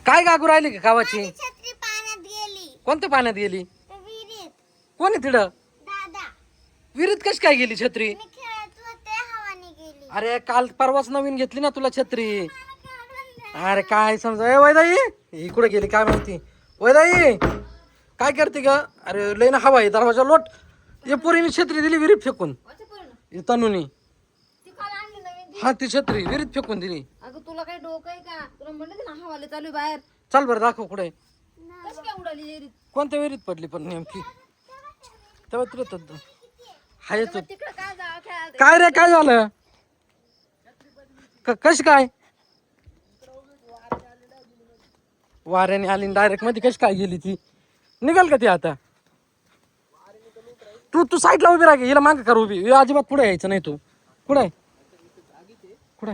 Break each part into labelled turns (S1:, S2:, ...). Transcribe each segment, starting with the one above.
S1: काय गागू राहिली का गावाची?
S2: माझी छत्री पाण्यात गेली.
S1: कोणत्या पाण्यात गेली?
S2: त्या विहिरीत.
S1: कोण आहे तिथं?
S2: दादा,
S1: विहिरीत कशी काय गेली छत्री?
S2: मी खेळत होते, हवाने गेली.
S1: अरे काल परवाच नवीन घेतली ना तुला छत्री.
S2: मला काढून द्या.
S1: अरे काय समजा ए वैदाई ही कुठे गेली काय माहिती. वैदाई काय करते ग? अरे लय ना हवा आहे दरवाजा लोट. ये पोरीने छत्री दिली विहिरीत फेकून. हे तनुनी
S3: ती काल आणली नवीन ती.
S1: हा ती छत्री विहिरीत फेकून दिली.
S3: अगं तुला काही डोकं आहे का? तुला म्हणलं ना हवाले चालू आहे बाहेर.
S1: चल बरं दाखव कुठे
S3: कशी काय उडाली विहिरीत?
S1: कोणत्या विहिरीत पडली पण नेमकी तेव्हा तुला तर हाय तू.
S3: तिकडं काय जावं खेळायला?
S1: काय रे काय झालं? कशी काय वाऱ्याने आली डायरेक्ट मध्ये कशी काय गेली ती? निघाल का ती आता? तू साईडला उभी राहा हिला मागे कर उभी. हे अजिबात पुढे यायचं नाही. तू कुठे कुठे?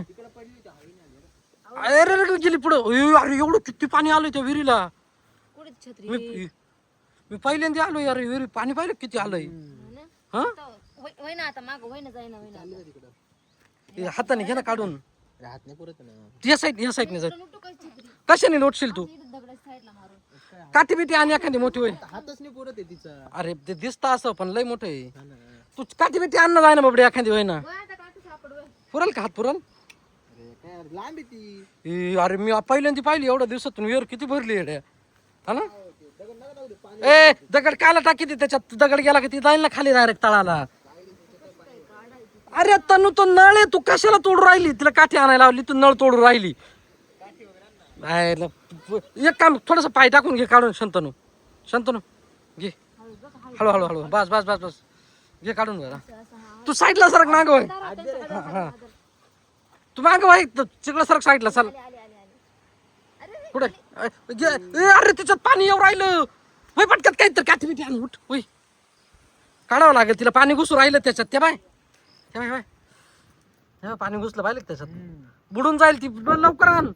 S1: अरे रे गेली पुढं. अरे एवढं किती पाणी आलं त्या विहिरीला.
S3: कुठे छत्री?
S1: मी पहिल्यांदा आलो यार विहिरी पाणी पाहिलं किती आलंय. हा
S3: होय ना आता माग होय ना जाईना होय ना.
S1: हे हाताने घे ना काढून.
S4: राहत नाही पुरत ना.
S1: या साईडने जाय.
S3: लुटू काय छत्री?
S1: कशाने लोटशील तू?
S3: इथं दगडाच्या साईडला मारून.
S1: काठी बिटी आणि एखादी मोठी होईल.
S4: हातच नाही पुरत आहे तिचा.
S1: अरे ते दिसतं असं पण लय मोठं आहे.
S4: हा ना.
S1: तू काठी बिटी आण ना जाय ना बाबडे एखादी होय ना.
S3: होय आता काठी सापड होय.
S1: पुरल का हात पुरल?
S4: अरे काय लांब आहे ती.
S1: अरे मी पहिल्यांदा पाहिली एवढ्या दिवसातून विहीर किती भरली आहे हा ना.
S4: दगड नका लावू दे, पाणी
S1: ए दगड काला टाकी ती त्याच्यात दगड गेला की ती जाईल ना खाली डायरेक्ट तळाला. अरे तनु तो नळ आहे तू कशाला तोडू राहिली? तिला काठी आणायला लावली तू नळ तोडू राहिली. एक काम थोडस पाय टाकून घे काढून. शंतनू घे हळू हळू बस बस बस बस घे काढून जरा. तू साईडला सरक माग होय. हा तू माग होय तिकडं सरक साईडला चल. कुठे अरे त्याच्यात पाणी येऊ राहिलं. होय पटकत काहीतरी काठी बिठी आण उठ. होय काढावं लागेल तिला. पाणी घुसू राहिलं त्याच्यात. ते बाय ते बाय पाणी घुसलं पाहिलं त्याच्यात. बुडून जाईल ती लवकर आण.